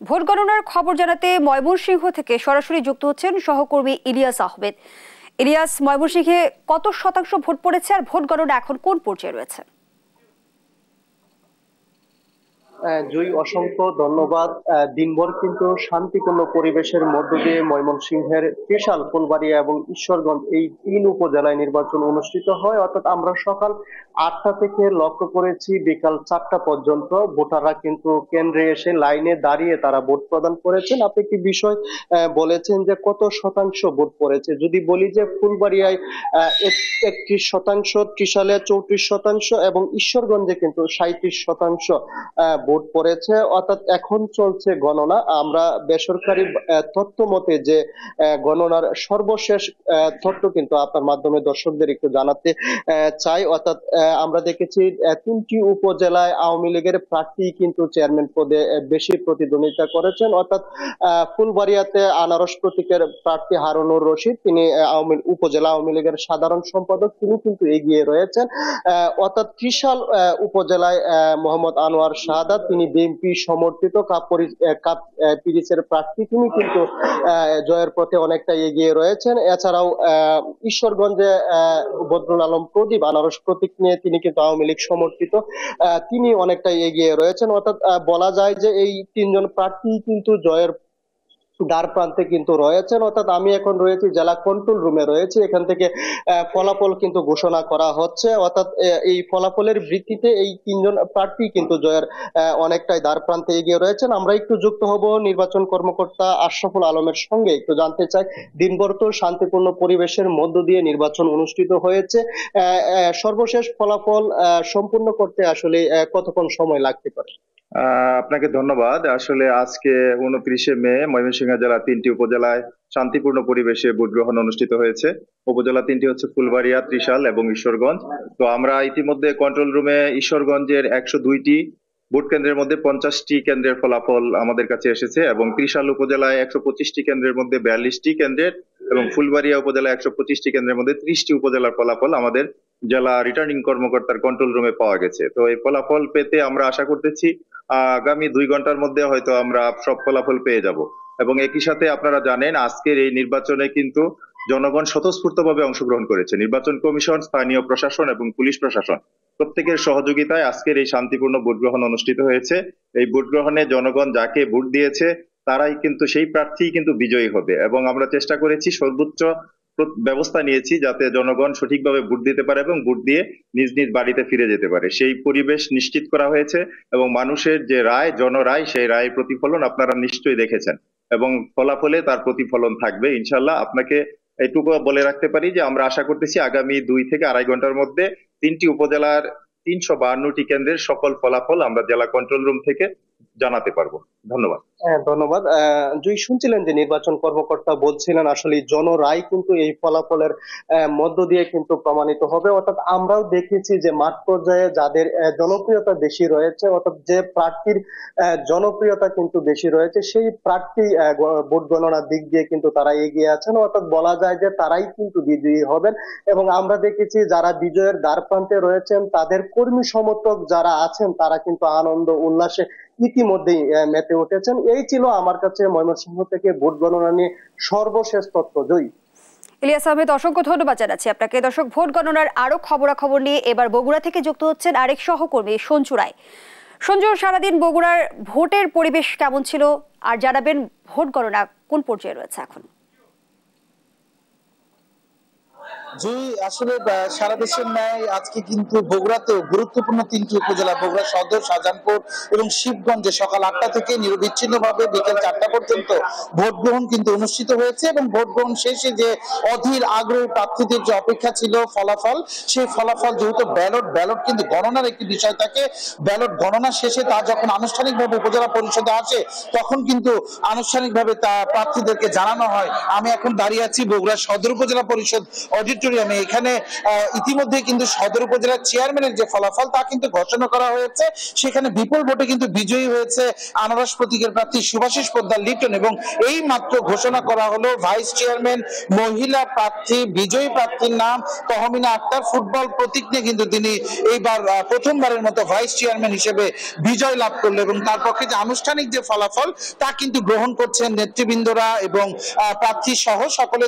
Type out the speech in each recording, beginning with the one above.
Vote গণনার খবর জানাতে ময়মনসিংহ থেকে সরাসরি যুক্ত হচ্ছেন সহকর্মী ইলিয়াস আহমেদ। ইলিয়াস, ময়মনসিংহে কত শতাংশ ভোট পড়েছে আর ভোট গণনা এখন কোন পর্যায়ে রয়েছে? জয়, অসংখ্য ধন্যবাদ। দিনভর কিন্তু শান্তিপূর্ণ পরিবেশের মধ্য দিয়ে ময়মনসিংহের ত্রিশাল, ফুলবাড়িয়া এবং ঈশ্বরগঞ্জ এই তিন উপজেলায় নির্বাচন অনুষ্ঠিত হয়। অর্থাৎ আমরা সকাল 8টা থেকে লক্ষ্য করেছি বিকাল 4টা পর্যন্ত ভোটাররা কিন্তু কেন্দ্রে এসে লাইনে দাঁড়িয়ে তারা ভোট প্রদান করেছেন। আপনি একটি বিষয় বলেছেন যে কত শতাংশ ভোট পড়েছে। যদি বলি যে ফুলবাড়িয়ায় 31%, ত্রিশালে 34% এবং ঈশ্বরগঞ্জে কিন্তু 37% ভোট পড়েছে। অর্থাৎ এখন চলছে গণনা। আমরা বেসরকারি তথ্য মতে যে গণনার সর্বশেষ তথ্য কিন্তু আপনার মাধ্যমে দর্শকদের একটু জানাতে চাই। অর্থাৎ আমরা দেখেছি 3টি উপজেলায় আওয়ামী লীগের প্রার্থী কিন্তু চেয়ারম্যান পদে বেশি প্রতিদ্বন্দ্বিতা করেছেন। অর্থাৎ ফুলবাড়িয়াতে আনারস প্রতীকের প্রার্থী হারুনুর রশিদ, তিনি উপজেলা আওয়ামী লীগের সাধারণ সম্পাদক, তিনি কিন্তু এগিয়ে রয়েছেন। অর্থাৎ ত্রিশাল উপজেলায় মোহাম্মদ আনোয়ার শাহাদাত, তিনি বিএনপি সমর্থিত কাপ পিরিচের প্রার্থী, তিনি কিন্তু জয়ের পথে অনেকটা এগিয়ে রয়েছেন। এছাড়াও ঈশ্বরগঞ্জে বদরুল আলম প্রদীপ আনারস প্রতীক নিয়ে, তিনি কিন্তু আওয়ামী লীগ সমর্থিত, তিনি অনেকটা এগিয়ে রয়েছেন। অর্থাৎ বলা যায় যে এই তিনজন প্রার্থী কিন্তু জয়ের দ্বার প্রান্তে কিন্তু রয়েছেন। অর্থাৎ আমি এখন রয়েছি জেলা কন্ট্রোল রুমে রয়েছি, এখান থেকে ফলাফল কিন্তু ঘোষণা করা হচ্ছে। অর্থাৎ এই ফলাফলের ভিত্তিতে এই তিনজন প্রার্থী কিন্তু জয়ের অনেকটাই দ্বার প্রান্তে এগিয়ে রয়েছেন। আমরা একটু যুক্ত হব নির্বাচন কর্মকর্তা আশরাফুল আলমের সঙ্গে, একটু জানতে চাই দিনভর তো শান্তিপূর্ণ পরিবেশের মধ্য দিয়ে নির্বাচন অনুষ্ঠিত হয়েছে, সর্বশেষ ফলাফল সম্পূর্ণ করতে আসলে কতক্ষণ সময় লাগতে পারে? আপনাকে ধন্যবাদ। আসলে আজকে 29শে মে ময়মনসিংহ জেলা 3টি উপজেলায় শান্তিপূর্ণ পরিবেশে ভোট গ্রহণ অনুষ্ঠিত হয়েছে। উপজেলা 3টি হচ্ছে ফুলবাড়িয়া, ত্রিশাল এবং ঈশ্বরগঞ্জ। তো আমরা ইতিমধ্যে কন্ট্রোল রুমে ঈশ্বরগঞ্জের 102টি ভোট কেন্দ্রের মধ্যে 50টি কেন্দ্রের ফলাফল আমাদের কাছে এসেছে এবং ত্রিশাল উপজেলায় 125টি কেন্দ্রের মধ্যে 42টি কেন্দ্রের এবং ফুলবাড়িয়া উপজেলায় 125টি কেন্দ্রের মধ্যে 30টি উপজেলার ফলাফল আমাদের জেলা রিটার্নিং কর্মকর্তার কন্ট্রোল রুমে পাওয়া গেছে। তো এই ফলাফল পেতে আমরা আশা করতেছি আগামী 2 ঘন্টার মধ্যে হয়তো আমরা সব ফলাফল পেয়ে যাব। এবং একই সাথে আপনারা জানেন আজকের এই নির্বাচনে কিন্তু জনগণ স্বতঃস্ফূর্তভাবে অংশগ্রহণ করেছে। নির্বাচন কমিশন, স্থানীয় প্রশাসন এবং পুলিশ প্রশাসন প্রত্যেকের সহযোগিতায় আজকের এই শান্তিপূর্ণ ভোট গ্রহণ অনুষ্ঠিত হয়েছে। এই ভোট গ্রহণে জনগণ যাকে ভোট দিয়েছে তারাই কিন্তু সেই প্রার্থী কিন্তু বিজয়ী হবে এবং আমরা চেষ্টা করেছি, সর্বোচ্চ ব্যবস্থা নিয়েছি যাতে জনগণ সঠিকভাবে ভোট দিতে পারে এবং ভোট দিয়ে নিজ নিজ বাড়িতে ফিরে যেতে পারে। সেই পরিবেশ নিশ্চিত করা হয়েছে এবং মানুষের যে রায়, জনরায়, সেই রায়ের প্রতিফলন আপনারা নিশ্চয়ই দেখেছেন এবং ফলাফলে তার প্রতিফলন থাকবে ইনশাল্লাহ। আপনাকে এইটুকু বলে রাখতে পারি যে আমরা আশা করতেছি আগামী 2 থেকে 2.5 ঘন্টার মধ্যে 3টি উপজেলার 352টি কেন্দ্রের সকল ফলাফল আমরা জেলা কন্ট্রোল রুম থেকে জানাতে পারবো। ধন্যবাদ। ধন্যবাদ। জয়, শুনছিলেন যে নির্বাচন কর্মকর্তা বলছিলেন আসলে জনরায় কিন্তু এই ফলাফলের মধ্য দিয়ে কিন্তু প্রমাণিত হবে। অর্থাৎ আমরাও দেখেছি যে মাঠ পর্যায়ে যাদের জনপ্রিয়তা বেশি রয়েছে, অর্থাৎ যে প্রার্থীর জনপ্রিয়তা কিন্তু বেশি রয়েছে, সেই প্রার্থী ভোট গণনার দিক দিয়ে কিন্তু তারা এগিয়ে আছেন। অর্থাৎ বলা যায় যে তারাই কিন্তু বিজয়ী হবেন। এবং আমরা দেখেছি যারা বিজয়ের দ্বার প্রান্তে রয়েছেন তাদের কর্মী সমর্থক যারা আছেন তারা কিন্তু আনন্দ উল্লাসে ইতিমধ্যেই মেতে উঠেছেন। এই ছিল আমার কাছে ময়মনসিংহ থেকে ভোট গণনা নিয়ে সর্বশেষ তথ্য। জয়ী, ইলিয়াস আহমেদ, অসংখ্য ধন্যবাদ জানাচ্ছি আপনাকে। দর্শক, ভোট গণনার আরো খবরাখবর নিয়ে এবার বগুড়া থেকে যুক্ত হচ্ছেন আরেক সহকর্মী সঞ্জু রায়। সঞ্জু, সারাদিন বগুড়ার ভোটের পরিবেশ কেমন ছিল আর জানাবেন ভোট গণনা কোন পর্যায়ে রয়েছে এখন? জি, আসলে সারা দেশের ন্যায় আজকে কিন্তু বগুড়াতেও গুরুত্বপূর্ণ 3টি উপজেলা বগুড়া সদর, শাহজাহানপুর এবং শিবগঞ্জে সকাল 8টা থেকে নিরবিচ্ছিন্নভাবে বিকেল 4টা পর্যন্ত ভোট গ্রহণ কিন্তু অনুষ্ঠিত হয়েছে এবং ভোট গ্রহণ শেষে যে অধীর আগ্রহী প্রার্থীদের যে অপেক্ষা ছিল ফলাফল, সেই ফলাফল যেহেতু ব্যালট কিন্তু গণনার একটি বিষয় থাকে, ব্যালট গণনা শেষে তা যখন আনুষ্ঠানিকভাবে উপজেলা পরিষদে আসে তখন কিন্তু আনুষ্ঠানিকভাবে তা প্রার্থীদেরকে জানানো হয়। আমি এখন দাঁড়িয়ে আছি বগুড়া সদর উপজেলা পরিষদ অডিট অডিটোরিয়ামে এখানে ইতিমধ্যে কিন্তু সদর উপজেলার চেয়ারম্যানের যে ফলাফল তা কিন্তু ঘোষণা করা হয়েছে। সেখানে বিপুল ভোটে কিন্তু বিজয়ী হয়েছে আনারস প্রতীকের প্রার্থী শুভাশিস পোদ্দার লিটন, এবং এই মাত্র ঘোষণা করা হলো ভাইস চেয়ারম্যান মহিলা প্রার্থী, বিজয়ী প্রার্থীর নাম তহমিনা আক্তার। ফুটবল প্রতীক নিয়ে কিন্তু তিনি এইবার প্রথমবারের মতো ভাইস চেয়ারম্যান হিসেবে বিজয় লাভ করলো, এবং তার পক্ষে যে আনুষ্ঠানিক যে ফলাফল তা কিন্তু গ্রহণ করছেন নেতৃবৃন্দরা এবং প্রার্থী সহ সকলে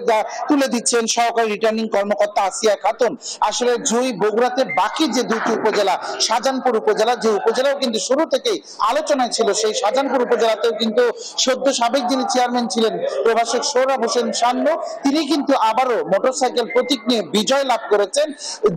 তুলে দিচ্ছেন সহকারী রিটার্নিং কর্মকর্তা আসিয়া খাতুন। আসলে জুই বগুড়াতে বাকি যে দুটি উপজেলা, শাহজাহানপুর উপজেলা, যে উপজেলাও কিন্তু শুরু থেকেই আলোচনায় ছিল, সেই শাহজাহানপুর উপজেলাতেও কিন্তু সদ্য সাবেক যিনি চেয়ারম্যান ছিলেন প্রভাষক সোহরাব হোসেন শানু, তিনি কিন্তু আবারও মোটরসাইকেল প্রতীক নিয়ে বিজয় লাভ করেছেন।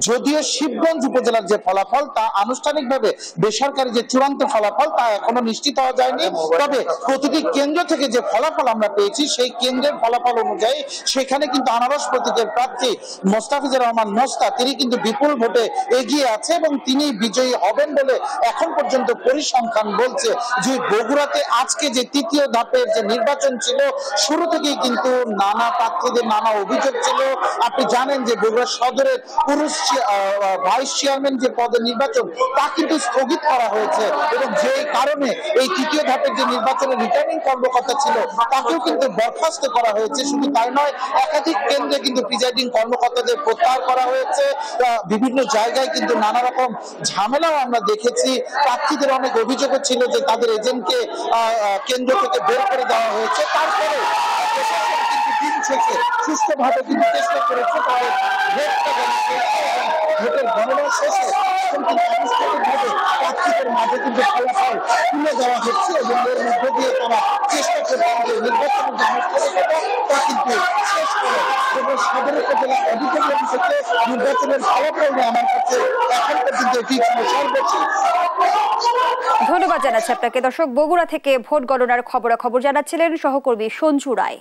যদিও শিবগঞ্জ উপজেলার যে ফলাফল তা আনুষ্ঠানিকভাবে বেসরকারি যে চূড়ান্ত ফলাফল তা এখনো নিশ্চিত হওয়া যায়নি, তবে প্রতিটি কেন্দ্র থেকে যে ফলাফল আমরা পেয়েছি সেই কেন্দ্রের ফলাফল অনুযায়ী সেখানে কিন্তু আনারস প্রতীকের প্রার্থী মোস্তাফিজুর রহমান মোস্তা তিনি কিন্তু বিপুল ভোটে এগিয়ে আছে এবং তিনি বিজয়ী হবেন বলে এখন পর্যন্ত পরিসংখ্যান বলছে। যে বগুড়াতে আজকে যে তৃতীয় ধাপের যে নির্বাচন ছিল, শুরু থেকেই কিন্তু নানা প্রার্থীদের নানা অভিযোগ ছিল। আপনি জানেন যে বগুড়া সদরের পুরুষ ভাইস চেয়ারম্যান যে পদে নির্বাচন তা কিন্তু স্থগিত করা হয়েছে, এবং যে কারণে এই তৃতীয় ধাপের যে নির্বাচনের রিটার্নিং কর্মকর্তা ছিল তাকেও কিন্তু বরখাস্ত করা হয়েছে। শুধু তাই নয়, একাধিক কেন্দ্রে কিন্তু প্রিজাইডিং কর্মকর্তাদের প্রত্যাহার করা হয়েছে। বিভিন্ন জায়গায় কিন্তু নানা রকম ঝামেলাও আমরা দেখেছি। প্রার্থীদের অনেক অভিযোগও ছিল যে তাদের এজেন্টকে কেন্দ্র থেকে বের করে দেওয়া হয়েছে। তারপরে দিন শেষে সুষ্ঠুভাবে কিন্তু চেষ্টা করেছে তাদের ভোটের গণনা শেষে আনুষ্ঠানিকভাবে প্রার্থীদের মাঝে কিন্তু ফলাফল তুলে দেওয়া হচ্ছে, এবং এর মধ্য দিয়ে তারা চেষ্টা করছেন যে নির্বাচনের যে আনুষ্ঠানিকতা তা কিন্তু শেষ করে। এবং সদর উপজেলা অডিটোরিয়াম থেকে নির্বাচনের ফলাফল নিয়ে আমার কাছে এখন পর্যন্ত এটি ছিল সর্বশেষ। ধন্যবাদ জানাচ্ছি আপনাকে। দর্শক, বগুড়া থেকে ভোট গণনার খবরাখবর জানাচ্ছিলেন সহকর্মী সঞ্জু রায়।